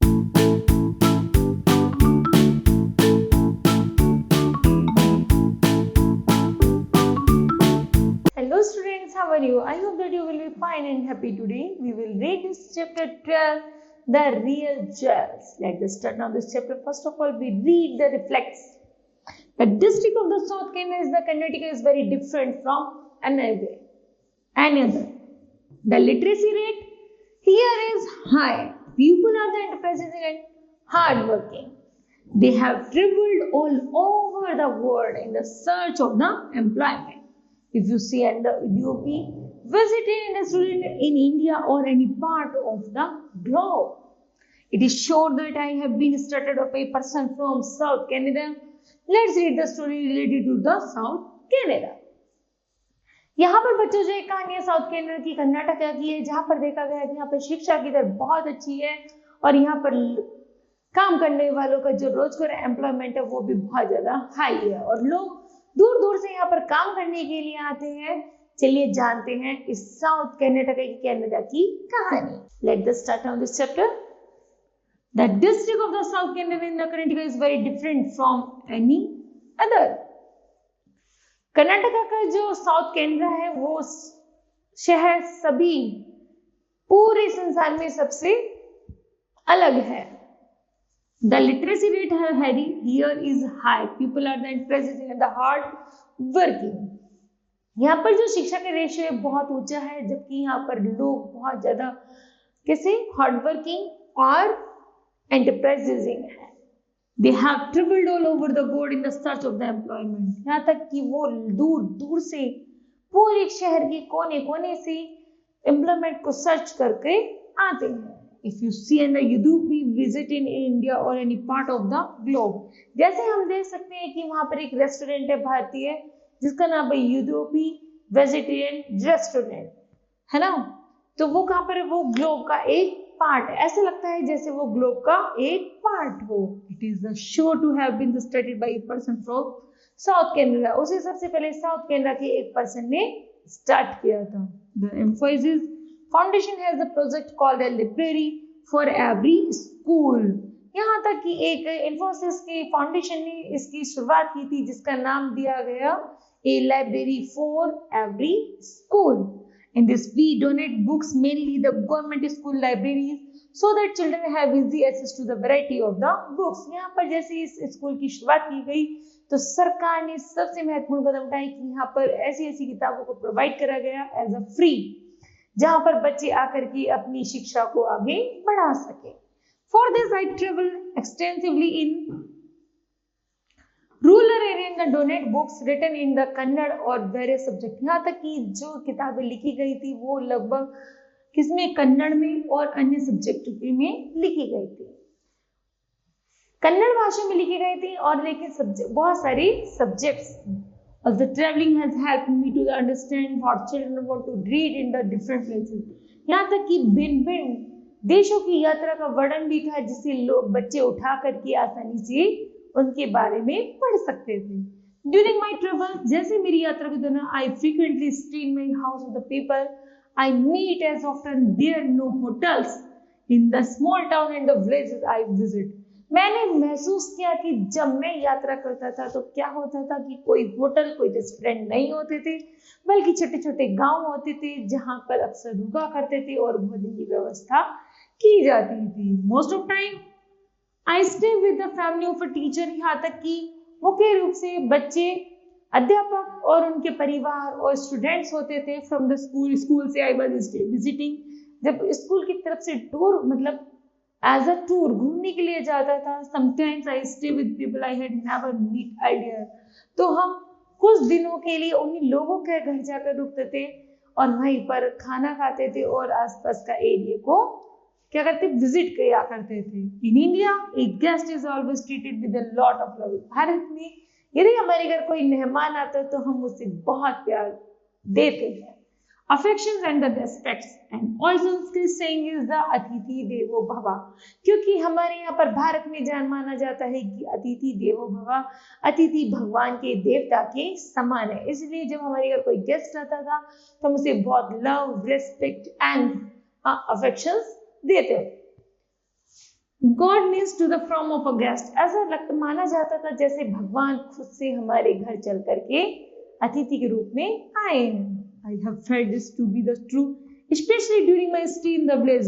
Hello students, how are you? I hope that you will be fine and happy today. We will read this chapter 12, the real jewels. Let us start now this chapter. First of all, we read the reflects. The district of the South Connecticut is very different from another. The literacy rate here is high. People are the enterprising and hardworking. They have traveled all over the world in the search of the employment. If you see and you be visiting a student in India or any part of the globe, it is sure that I have been started of a person from South Canada. Let's read the story related to the South Canada. यहाँ पर बच्चों जो एक कहानी है south Canada की कर्नाटका की है, जहां पर देखा गया कि यहाँ पर शिक्षा की दर बहुत अच्छी है और यहाँ पर काम करने वालों का जो रोजगार एम्प्लॉयमेंट है वो भी बहुत ज्यादा हाई है और लोग दूर दूर से यहाँ पर काम करने के लिए आते हैं। चलिए जानते हैं इस साउथ कैनेडा की कहानी। Let us start on this chapter. The district of the south Canada in Karnataka is very different from any other. Karnataka का जो साउथ कैनेडा है वो शहर सभी पूरे संसार में सबसे अलग है। The literacy rate here is high. People are the interested in the hard working. यहाँ पर जो शिक्षा का रेशियो है बहुत ऊंचा है, जबकि यहाँ पर लोग बहुत ज्यादा कैसे हार्ड वर्किंग और एंटरप्राइजिंग है। They have traveled all over the world in the search of the employment. यहाँ तक कि वो दूर दूर से पूरे शहर के कोने कोने से एम्प्लॉयमेंट को सर्च करके आते हैं। If you see and you do be visit in India or any part of the globe, जैसे हम देख सकते हैं कि वहां पर एक रेस्टोरेंट है भारतीय जिसका नाम है यूरोपी वेजिटेरियन रेस्टोरेंट, है ना। तो वो कहाँ पर है, वो ग्लोब का एक पार्ट है। ऐसा लगता है जैसे वो ग्लोब का एक पार्ट हो। It is the show to have been studied by a person from south Canada. उसे सबसे पहले साउथ कैनेडा के एक पर्सन ने स्टार्ट किया था। The emphasis foundation has a project called a library for every school. यहाँ तक कि एक इन्फोसिस की फाउंडेशन ने इसकी शुरुआत की थी जिसका नाम दिया गया a library for every school. In this we donate books mainly the government school libraries so that children have easy access to the variety of the books. यहाँ पर जैसे इस स्कूल की शुरुआत की गई तो सरकार ने सबसे महत्वपूर्ण कदम उठाए कि यहाँ पर ऐसी ऐसी किताबों को प्रोवाइड करा गया एज अ फ्री, जहां पर बच्चे आकर के अपनी शिक्षा को आगे बढ़ा सके। For this I travel extensively in rural area in the donate books written in the Kannada और वेरियस सब्जेक्ट। यहाँ तक कि जो किताबें लिखी गई थी वो लगभग किसमें, कन्नड़ में और अन्य सब्जेक्ट में लिखी गई थी। कन्नड़ भाषा में लिखी गई थी और लेकिन बहुत सारी subjects. The traveling has helped me to understand what children want to read in the different places. यहाँ तक कि भिन्न देशों की यात्रा का वर्णन भी था जिसे लोग बच्चे उठा करके आसानी से उनके बारे में पढ़ सकते थे। During my travel, जैसे मेरी यात्रा के दौरान I frequently stay in my house with the people I meet as often there are no hotels in the small town and the villages I visit. मैंने महसूस किया कि जब मैं यात्रा करता था तो क्या होता था कि कोई होटल, कोई रेस्टोरेंट नहीं होते थे, बल्कि छोटे छोटे गांव होते थे जहां पर अक्सर रुका करते थे और भोजन की व्यवस्था की जाती थी। Most of time I stay with the family of a teacher. यहाँ तक कि मुख्य रूप से बच्चे, अध्यापक और उनके परिवार और स्टूडेंट्स होते थे फ्रॉम द स्कूल से आई वाज विजिटिंग। जब स्कूल की तरफ से टूर मतलब एज अ टूर घूमने के लिए जाता था, sometimes I stay with people I had never meet earlier. तो हम कुछ दिनों के लिए उन्हीं लोगों के घर जाकर रुकते थे और वहीं पर खाना खाते थे और आसपास का एरिया को क्या करते, विजिट किया करते थे। इन इंडिया एक guest is always treated with a lot of love. Bharat में यदि हमारे घर कोई मेहमान आता है तो हम उसे बहुत प्यार देते हैं। affections and the respects and also saying is the अतिथि देवो भव, क्योंकि हमारे यहाँ पर भारत में जान माना जाता है कि अतिथि देवो भव, अतिथि भगवान के देवता के समान है। इसलिए जब हमारे घर कोई गेस्ट आता था तो हम उसे बहुत लव, रेस्पेक्ट एंड अफेक्शंस देते हैं। God means to the from of a guest, ऐसा माना जाता था जैसे भगवान खुद से हमारे घर चल करके अतिथि के रूप में आए हैं। I have felt this to be the true specially during my stay in the village.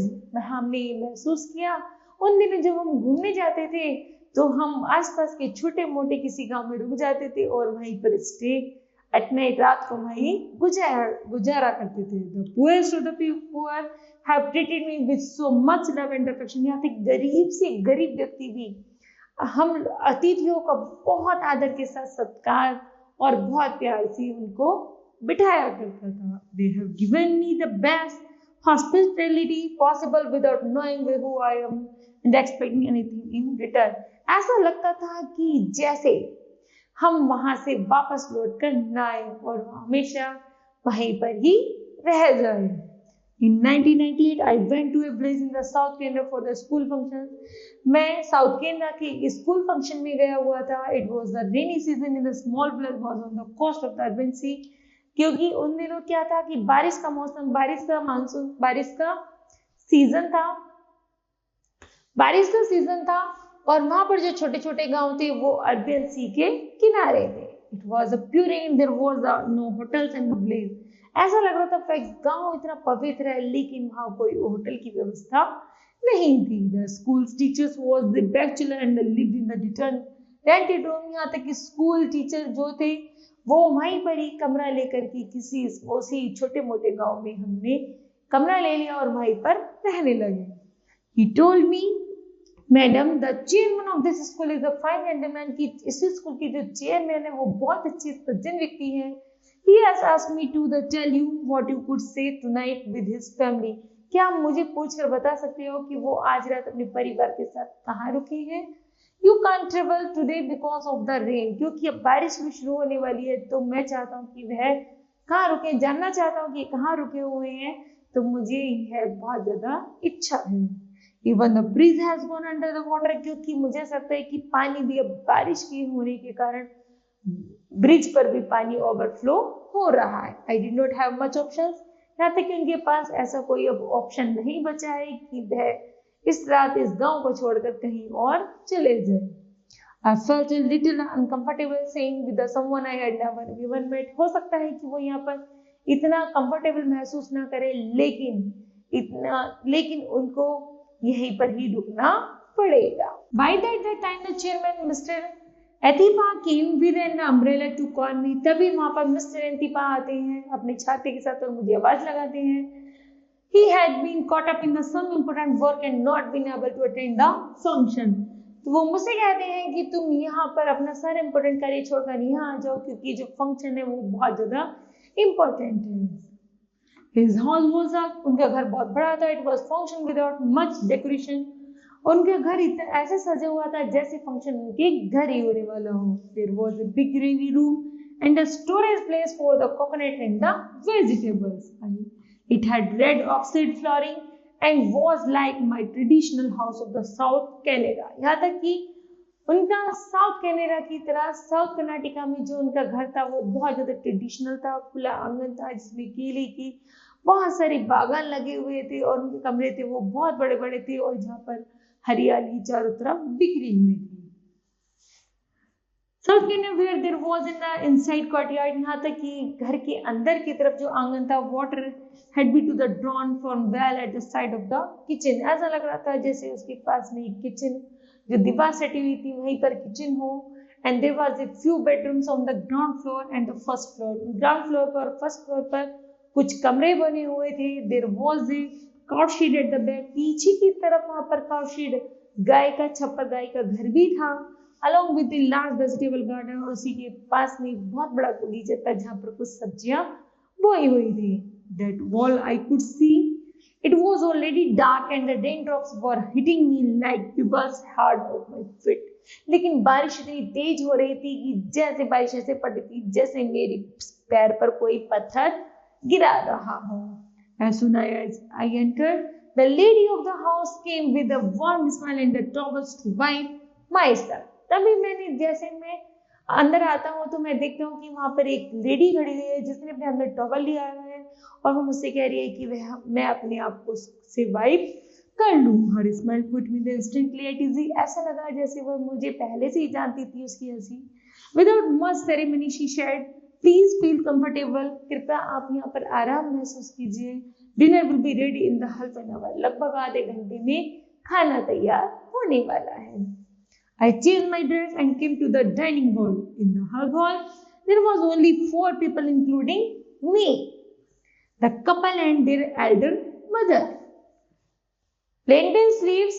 हमने ये महसूस किया उन दिनों जब हम घूमने जाते थे तो हम आसपास के छोटे मोटे किसी गांव में रुक जाते थे और वहीं पर स्टे एट नाइट, रात को वहीं गुजारा करते थे। The poorest of the poor have treated me with so much love and affection। यहाँ तक गरीब से गरीब व्यक्ति भी हम अतिथियों का बहुत आदर के साथ सत्कार और बहुत प्यार से उनको बिठाया करता था। They have given me the best hospitality possible without knowing who I am and expecting anything in return। ऐसा लगता था कि जैसे हम वहां से वापस लौट कर न आए और हमेशा वहीं पर ही रह जाए। In 1998, I went to a village in the South Canada for the school function। मैं साउथ कैनेडा के स्कूल फंक्शन में गया हुआ था। It was the rainy season in the small village was on the coast of the Arabian Sea। क्योंकि उन दिनों क्या था कि बारिश का मौसम, बारिश का मानसून, बारिश का सीजन था और वहां पर जो छोटे छोटे गांव थे वो अरबियन सी के किनारे थे। It was a pure rain, there was no hotels in the village। ऐसा लग रहा था गांव इतना पवित्र है लेकिन वहां कोई होटल की व्यवस्था नहीं थी। The school teachers was the bachelor and lived in the rented room। यहाँ तक कि स्कूल टीचर जो थे वो वहीं पर ही कमरा लेकर के किसी उसी छोटे मोटे गांव में हमने कमरा ले लिया और वहीं पर रहने लगे। He told me, madam the chairman of this school is a fine gentleman, की इस स्कूल की जो चेयरमैन है वो बहुत अच्छी सज्जन व्यक्ति है। He has asked me to tell you what you could say tonight with his family। क्या आप मुझे पूछकर बता सकते हो कि वो आज रात अपने परिवार के साथ कहाँ रुके हैं? You can't travel today because of the rain। क्योंकि अब बारिश भी शुरू होने वाली है तो मैं चाहता हूँ कि वह कहाँ रुके, जानना चाहता हूँ कि कहाँ रुके हुए हैं, तो मुझे यह बहुत ज्यादा इच्छा है। Even the bridge has gone under the water। क्योंकि मुझे ऐसा लगता है कि पानी भी अब बारिश के होने के कारण ब्रिज पर भी पानी ओवरफ्लो हो रहा है। आई did not have much options. यहाँ तक कि उनके पास ऐसा कोई अब ऑप्शन नहीं बचा है कि वह इस रात इस गांव को छोड़कर कहीं और चले जाए। I felt a little uncomfortable saying with someone I had never even met। हो सकता है कि वो यहाँ पर इतना कंफर्टेबल महसूस ना करे लेकिन उनको यहीं पर ही रुकना पड़ेगा। By that time the chairman Mr. एतिपा came with an umbrella to call me। तभी वहां पर मिस्टर एतिपा आते हैं अपने छाते के साथ और मुझे आवाज लगाते हैं। He had been caught up in some important work and not been able to attend the function। तो वो मुझसे कहते हैं कि तुम यहाँ पर अपना सारा इंपॉर्टेंट कार्य छोड़कर यहाँ आ जाओ क्योंकि जो फंक्शन है वो बहुत ज्यादा इम्पोर्टेंट है। His house was up। उनका घर बहुत बड़ा था। It was function without much decoration। उनका घर इतना ऐसे सजा हुआ था जैसे फंक्शन उनके घर ही होने वाला हो। There was a big rainy room and a storage place for the coconut and the vegetables। It had red oxide flooring and was like my traditional house of the South Canada। यहाँ तक कि उनका south Canada की तरह south Karnataka में जो उनका घर था वो बहुत ज्यादा ट्रेडिशनल था। खुला आंगन था जिसमें केले की बहुत सारे बागान लगे हुए थे और उनके कमरे थे वो बहुत बड़े बड़े थे और जहाँ पर हरियाली चारों तरफ बिखरी हुई थी। South Canada where there was in the inside courtyard. यहाँ तक कि घर के अंदर की तरफ जो आंगन था water had be to the drawn from well at the side of the kitchen. ऐसा लग रहा था जैसे उसके पास में एक किचन जो दीवार सटी हुई थी वहीं पर किचन हो। And there was a few bedrooms on the ground floor and the first floor. Ground floor पर और फर्स्ट फ्लोर पर कुछ कमरे बने हुए थे। There was a cowshed at the back. पीछे की तरफ वहां पर काउशेड गाय का छप्पर, गाय का घर भी था। Along with the large vegetable garden और उसी के पास में बहुत बड़ा बगीचा था जहाँ पर कुछ सब्जियां बोई हुई थी। That wall I could see it was already dark and the raindrops were hitting me like pebbles hard off my feet. लेकिन बारिश इतनी तेज हो रही थी कि जैसे बारिश ऐसे पड़ रही थी जैसे मेरे पैर पर कोई पत्थर गिरा रहा हो। As soon as I entered, the lady of the house came with a warm smile and the towels to wipe myself। तभी जैसे मैं अंदर आता हूँ तो मैं देखता हूँ कि वहां पर एक लेडी खड़ी हुई है जिसने अपने अंदर टॉवल लिया है और वो मुझसे कह रही है कि मैं अपने आप को से वाइप कर लूँ। Her smile put me the instantly at easy, ऐसा लगा जैसे वह मुझे पहले से ही जानती थी। उसकी हंसी without much ceremony she said please feel comfortable, कृपया आप यहाँ पर आराम महसूस कीजिए। Dinner will be ready in the half an hour, लगभग आधे घंटे में खाना तैयार होने वाला है। I changed my dress and came to the dining hall. In the hall, there was only 4 people including me, the couple and their elder mother. Lenten sleeves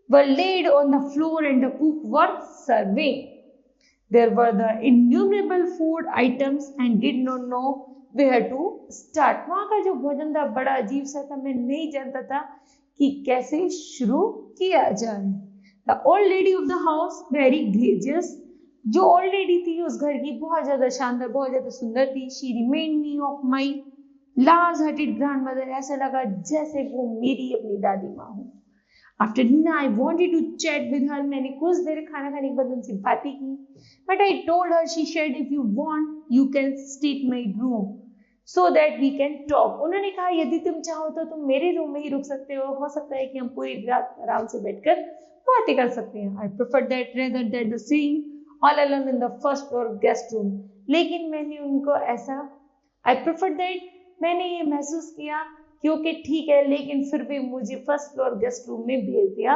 were laid on the floor and the cook were serving. There were the innumerable food items and did not know where to start. वहाँ का जो भोजन था बड़ा अजीब सा था, मैं नहीं जानता था कि कैसे शुरू किया जाए। The old lady of the house very gracious, जो old lady थी उस घर की बहुत ज्यादा शानदार, बहुत ज्यादा सुंदर थी। She reminded me of my large-hearted grandmother, ऐसा लगा जैसे वो मेरी अपनी दादी माँ हो। After dinner, I wanted to chat with her. मैंने कुछ देर खाना खाने के बाद उनसे बातें की। But I told her, she said, if you want, you can stay in my room so that we can talk. उन्होंने कहा यदि तुम चाहो तो तुम मेरे रूम में ही रुक सकते हो सकता है कि हम पूरी रात आराम से बैठकर बातें कर सकते हैं। I preferred that rather than the staying all alone in the first floor guest room. लेकिन मैंने उनको ऐसा I preferred that, मैंने ये महसूस किया क्योंकि ठीक है, लेकिन फिर भी मुझे फर्स्ट फ्लोर गेस्ट रूम में भेज दिया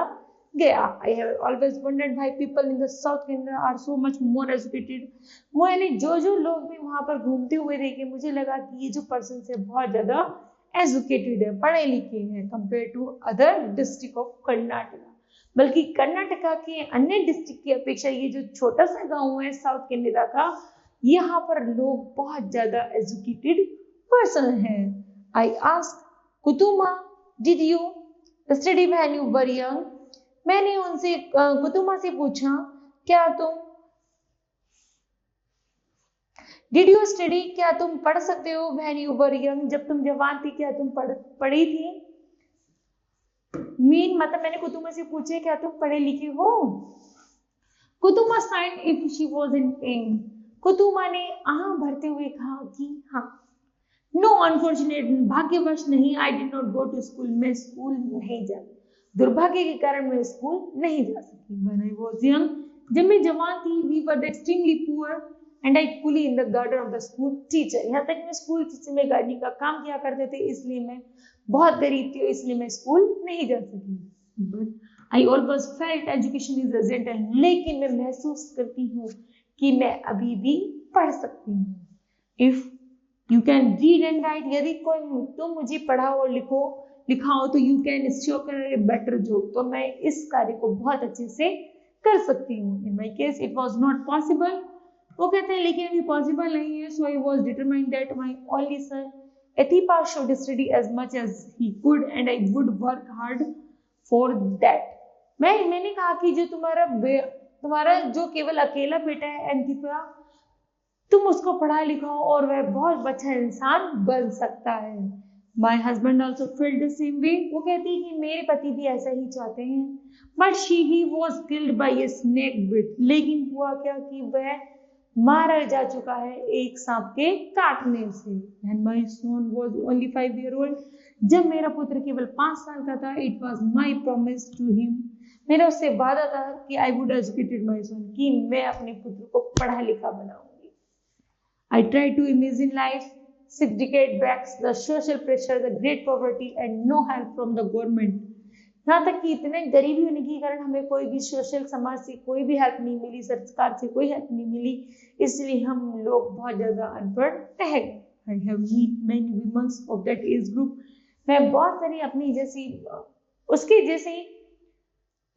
गया। I have always wondered why people in the South Canada are so much more educated. मैंने जो लोग भी वहाँ पर घूमते हुए देखे, मुझे लगा कि ये जो पर्सन है बहुत ज्यादा एजुकेटेड है, पढ़े लिखे हैं compare to other district of Karnataka. बल्कि कर्नाटका के अन्य डिस्ट्रिक्ट की अपेक्षा ये जो छोटा सा गाँव है साउथ कनाडा का, यहाँ पर लोग बहुत ज्यादा एजुकेटेड पर्सन है। I asked कुतुमा, did you study when you were young? मैंने उनसे कुतुमा से पूछा, क्या तुम Did you study, क्या तुम पढ़ सकते हो when you were young, जब तुम जवान थी क्या तुम पढ़ी थी? मीन मतलब मैंने कुतुमा से पूछे क्या तुम पढ़े लिखे हो? कुतुमा sighed if she was in pain. कुतुमा ने आह भरते हुए कहा कि हाँ। नो अनफॉर्चुनेट, भाग्यवश नहीं। I did not go to school, मैं स्कूल नहीं जा, दुर्भाग्य के कारण मैं स्कूल नहीं जा सकी। व्हेन आई वाज यंग, जब मैं जवान थी, we were extremely poor and I coolie in the garden of the school teacher. यहाँ तक मैं स्कूल टीचर में गार्डनिंग का काम किया करते थे, इसलिए मैं बहुत गरीब थी, इसलिए मैं स्कूल नहीं जा सकी। But I always felt education is essential, लेकिन मैं महसूस करती हूँ कि मैं अभी भी पढ़ सकती हूँ। If you can read and right, यदि कोई तुम मुझे पढ़ाओ और लिखाओ तो you can sure better job, तो मैं इस कार्य को बहुत अच्छे से कर सकती हूँ। In my case it was not possible, वो कहते हैं लेकिन अभी पॉसिबल नहीं है। So I was determined that my only son एथिपा should study as much as he could and I would work hard for that. मैंने कहा कि जो तुम्हारा जो केवल अकेला बेटा है एंथिपा, तुम उसको पढ़ा लिखाओ और वह बहुत अच्छा इंसान बन सकता है। My husband also field the same way, वो कहती है कि मेरे पति भी ऐसा ही चाहते हैं। But he was killed by a snake bit, लेकिन हुआ क्या कि वह मारा जा चुका है एक सांप के काटने से। And my son was only 5 years old, जब मेरा पुत्र केवल 5 साल का था, it was my promise to him, मेरा उससे वादा था कि आई वुड एजुकेटेड माई सन, कि मैं अपने पुत्र को पढ़ा लिखा बनाऊंगी। I tried to imagine life 6 decades back, the social pressure, the great poverty and no help from the government. यहाँ तक कि इतने गरीबी होने के कारण हमें कोई भी सोशल समाज से कोई भी हेल्प नहीं मिली, सरकार से कोई हेल्प नहीं मिली, इसलिए हम लोग बहुत ज्यादा अनपढ़ रह गए। I have met many women of that age group. मैं बहुत सारी अपनी जैसी उसके जैसी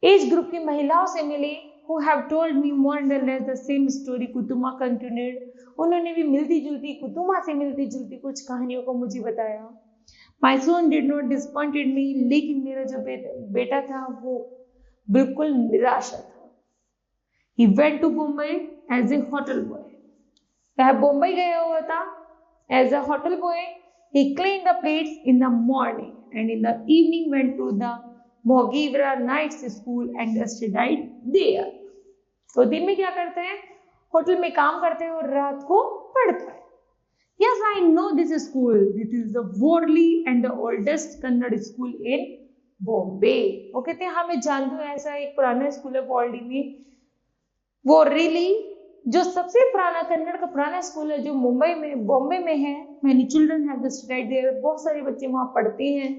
एज ग्रुप की महिलाओं से मिली, who have told me more or less the same story. कुतुमा continued. उन्होंने भी कुतुमा से मिलती जुलती कुछ कहानियों को मुझे बताया। My son did not disappointed me, लेकिन मेरा जो बेटा था वो बिल्कुल निराशा था। He went to Bombay as a hotel boy. वह बम्बई गया हुआ था as a hotel boy. He cleaned the plates in the morning and in the evening went to the Mogivra Nights School and studied there. तो दिन में क्या करते हैं, होटल में काम करते हैं और रात को पढ़ता है। Yes, I know this school. It is the worldly and the oldest Kannada school in Bombay. वो कहते हैं हाँ मैं जानती हूँ, ऐसा एक पुराना स्कूल है पॉल्डी में, वो रियली जो सबसे पुराना कन्नड़ का पुराना स्कूल है जो मुंबई में बॉम्बे में है। Many children have studied there, बहुत सारे बच्चे वहां पढ़ते हैं।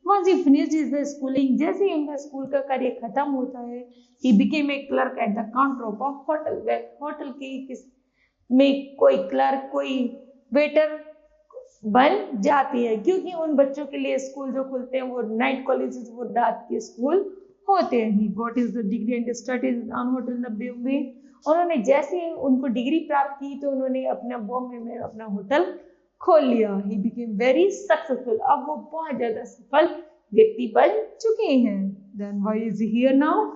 Once he finished his schooling, जैसे ही उनका स्कूल का कार्य खत्म होता है, he became a clerk at the counter of a hotel. Hotel की में कोई क्लर्क, कोई वेटर बन जाती है, क्योंकि उन बच्चों के लिए स्कूल जो खुलते हैं वो नाइट कॉलेजेस, वो रात के स्कूल होते हैं। He got is the degree and studies on hotel in Bombay. उन्होंने जैसे ही उनको डिग्री प्राप्त की तो उन्होंने अपना बॉम्बे में अपना होटल खोल लिया। ही बिकेम वेरी सक्सेसफुल, अब वो बहुत ज्यादा सफल व्यक्ति बन चुके हैं। Then why is he here now?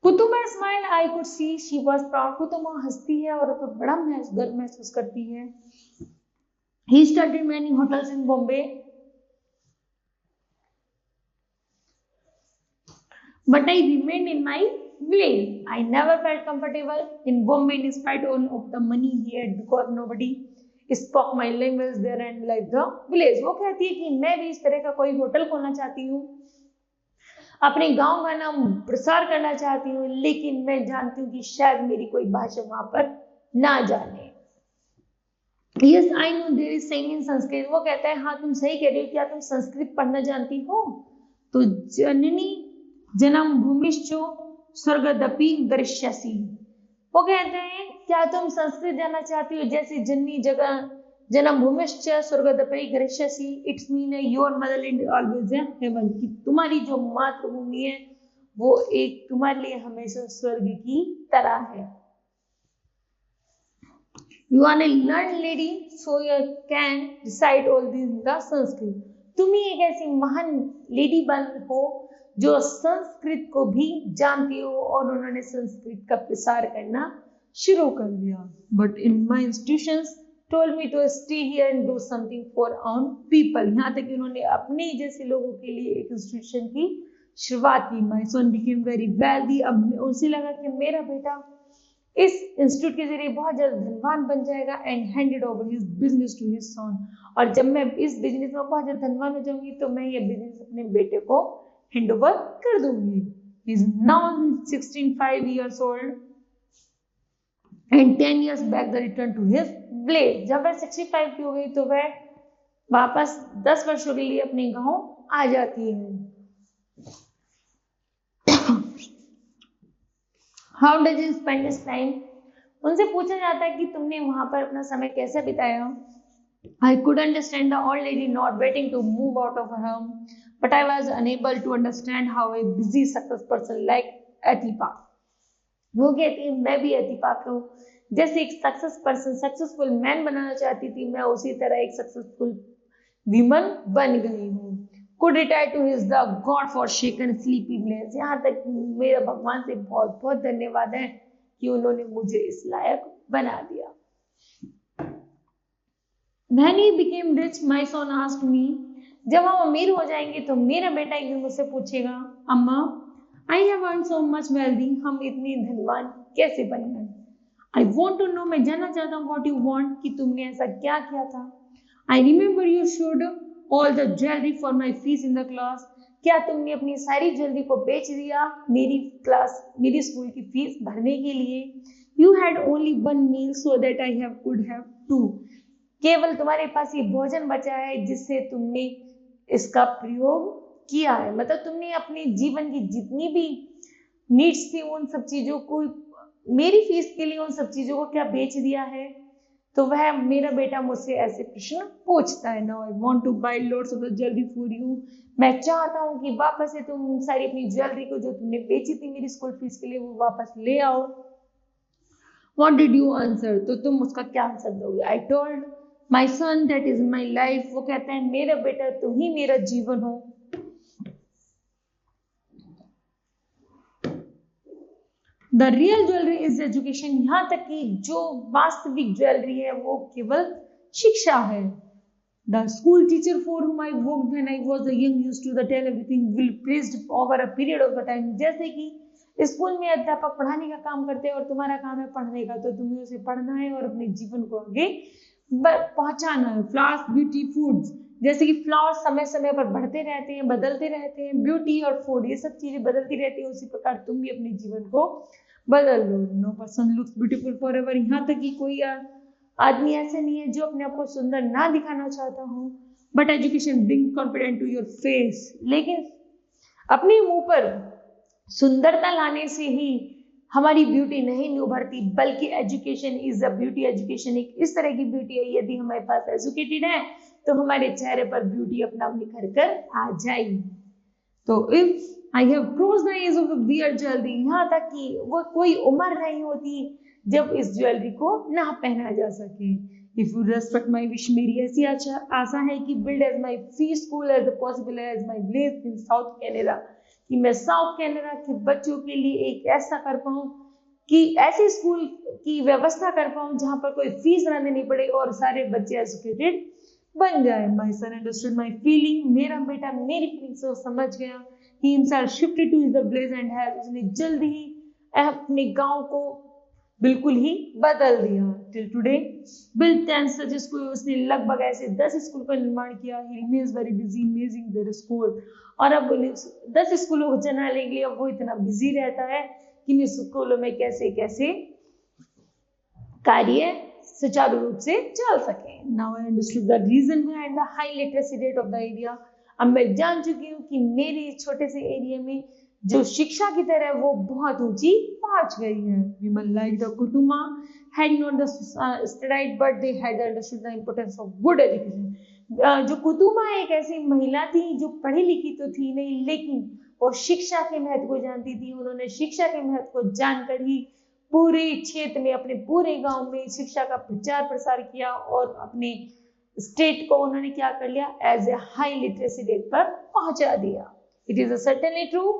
कुतुमा smile, I could see she was proud. कुतुमा हंसती है और तो बड़ा गर्व महसूस करती है। He studied many hotels in Bombay but I remained in my village. I never felt comfortable in Bombay in spite of the money he had, because nobody spoke my language there and like the village. वो कहती है कि मैं भी इस तरह का कोई होटल खोलना चाहती हूँ, अपने गांव का नाम प्रसार करना चाहती हूँ, लेकिन मैं जानती हूँ कि शायद मेरी कोई भाषा वहां पर ना जाने। Yes, I know there is saying in Sanskrit. वो कहता है हाँ तुम सही कह रही हो, क्या तुम संस्कृत पढ़ना जानती हो? तो जननी जन्म भूमिश्चो स्वर्गदपि गरिष्यसि। वो कहते हैं क्या तुम संस्कृत जानना चाहती हो? जैसे जननी जगह जन्म भूमिश्च स्वर्गदपि गरिष्यसि, it's mean your motherland always heaven, कि तुम्हारी जो मातृभूमि है वो एक तुम्हारे लिए हमेशा स्वर्ग की तरह है। You are a learned lady, so you can recite all this in the Sanskrit. तुम ही एक ऐसी महान लेडी बन हो जो संस्कृत को भी जानती हो, और उन्होंने संस्कृत का प्रसार करना शुरू कर दिया। But in my institutions told me to stay here and do something for our people. यहाँ तक कि उन्होंने अपने जैसे लोगों के लिए एक इंस्टीट्यूशन की शुरुआत की। माई सन बिकेम वेरी वेल्दी। अब उसे लगा कि मेरा बेटा इस इंस्टीट्यूट के जरिए बहुत ज्यादा धनवान बन जाएगा, and handed over his business to his son. और जब मैं इस बिजनेस में बहुत ज्यादा धनवान हो जाऊंगी तो मैं ये बिजनेस अपने बेटे को हैंड ओवर कर दूंगी। He is now 65 years old and 10 years back the return to his village। जब वह 65 की हो गई तो वह वापस 10 वर्षों के लिए अपने गांव आ जाती है। How does he spend his time? उनसे पूछा जाता है कि तुमने वहां पर अपना समय कैसे बिताया? I could understand the old lady not waiting to move out of her home, but I was unable to understand how a busy success person like Atipa। वो कहती है मैं भी अतिपा को जैसे एक सक्सेस पर्सन, सक्सेसफुल मैन बनाना चाहती थी, मैं उसी तरह एक सक्सेसफुल विमन बन गई हूँ। Could retire to his the God forsaken sleepy place। यहाँ तक मेरा भगवान से बहुत बहुत धन्यवाद है कि उन्होंने मुझे इस लायक बना दिया। When he became rich, my son asked me, जब हम अमीर हो जाएंगे तो मेरा बेटा एक दिन मुझसे पूछेगा, अम्मा I have earned so much wealthy, हम इतने धनवान कैसे बन गए? I want to know, मैं जानना चाहता हूँ what you want, कि तुमने ऐसा क्या किया था? I remember you should all the jewelry for my fees in the class। क्या तुमने अपनी सारी ज्वेलरी को बेच दिया मेरी स्कूल की फीस भरने के लिए? You had only one meal so that I could have two। केवल तुम्हारे पास ये भोजन बचा है जिससे तुमने इसका प्रयोग किया है, मतलब तुमने अपने जीवन की जितनी भी नीड्स थी उन सब चीजों को, मेरी फीस के लिए उन सब चीजों को क्या बेच दिया है? तो वह मेरा बेटा मुझसे ऐसे प्रश्न पूछता है। Now I want to buy lots of jewellery for you. मैं चाहता हूँ कि वापस से तुम सारी अपनी ज्वेलरी को जो तुमने बेची थी मेरी स्कूल फीस के लिए वो वापस ले आओ। What did you answer? तो तुम उसका क्या आंसर दोगे? I told my son that is my life. वो कहता है मेरा बेटा तुम ही मेरा जीवन हो। The real jewellery is education. यहाँ तक कि जो वास्तविक ज्वेलरी है वो केवल शिक्षा है। The school teacher for whom I worked when I was young used to tell everything will praised over a period of time। जैसे कि स्कूल में अध्यापक पढ़ाने का काम करते हैं और तुम्हारा काम है पढ़ने का, तो तुम्हें उसे पढ़ना है और अपने जीवन को आगे पहुंचाना है। फ्लावर्स, ब्यूटी, फूड्स, जैसे कि फ्लावर्स समय समय पर बढ़ते रहते हैं, बदलते रहते हैं, ब्यूटी और फूड ये सब चीजें बदलती रहती है, उसी प्रकार तुम भी अपने जीवन को बदल लो। No person looks beautiful forever, यहाँ तक कि कोई आदमी ऐसे नहीं है जो अपने आप को सुंदर ना दिखाना चाहता हो। But education bring confident to your face, लेकिन अपने मुंह पर सुंदरता लाने से ही हमारी ब्यूटी नहीं उभरती, बल्कि education is a beauty. Education एक इस तरह की ब्यूटी है, यदि हमारे पास एजुकेटेड है तो हमारे चेहरे पर ब्यूटी अपना आप निखर कर आ जाएगी। तो if I have cross the age of wear jewellery, यहाँ तक कि वो कोई उम्र नहीं होती जब इस ज्वेलरी को ना पहना जा सके। If you respect my wish, मेरी ऐसी आशा है कि build as my free school as possible as my village in south Canada, कि मैं साउथ कैनेडा के बच्चों के लिए एक ऐसा कर पाऊँ कि ऐसे स्कूल की व्यवस्था कर पाऊँ जहाँ पर कोई फीस ना देनी पड़े और सारे बच्चे एजुकेटेड बन जाए। माई सन अंडरस्टूड माई फीलिंग, मेरा बेटा मेरी फीलिंग्स को समझ गया। He himself shifted to the village and have, उसने जल्द ही अपने गांव को बिल्कुल ही बदल दिया। Till today build 10 such school, उसने लगभग ऐसे 10 स्कूल का निर्माण किया। He remains very busy making their school, और अब 10 स्कूलों को चलाने के लिए अब वो इतना बिजी रहता है कि इन स्कूलों में कैसे कैसे कार्य सुचारू रूप से चल सके। Now I understood the reason behind the high literacy rate of the area, अब मैं जान चुकी हूँ कि मेरे छोटे से एरिया में जो शिक्षा की तरह वो बहुत ऊंची पहुंच गई है। Women like the Kutuma had not the studied but they had understood the importance of good education. जो कुतुमा एक ऐसी महिला थी जो पढ़ी लिखी तो थी नहीं, लेकिन वो शिक्षा के महत्व को जानती थी। उन्होंने शिक्षा के महत्व को जानकर ही पूरे क्षेत्र में, अपने पूरे गांव में शिक्षा का प्रचार प्रसार किया और अपने स्टेट को उन्होंने क्या कर लिया, as a high literacy rate पर पहुंचा दिया। It is certainly true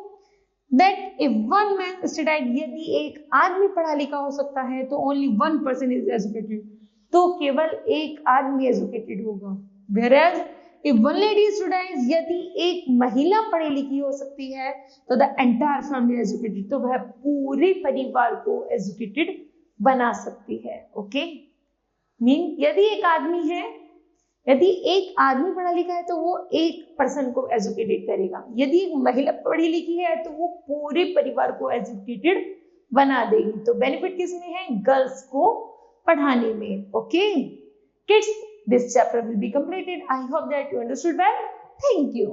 that if one man studied, यदि एक आदमी पढ़ा लिखा हो सकता है तो ओनली 1 पर्सन इज एजुकेटेड, तो केवल एक आदमी एजुकेटेड होगा। Whereas if one lady studies, यदि एक महिला पढ़ी लिखी हो सकती है तो द एंटायर फैमिली एजुकेटेड, तो वह पूरे परिवार को एजुकेटेड बना सकती है। ओके, मीन यदि एक आदमी है, यदि एक आदमी पढ़ा लिखा है तो वो एक पर्सन को एजुकेटेड करेगा। यदि एक महिला पढ़ी लिखी है तो वो पूरे परिवार को एजुकेटेड बना देगी। तो बेनिफिट किसमें है, गर्ल्स को पढ़ाने में। Okay kids, this chapter will be completed. I hope that you understood well. Thank you.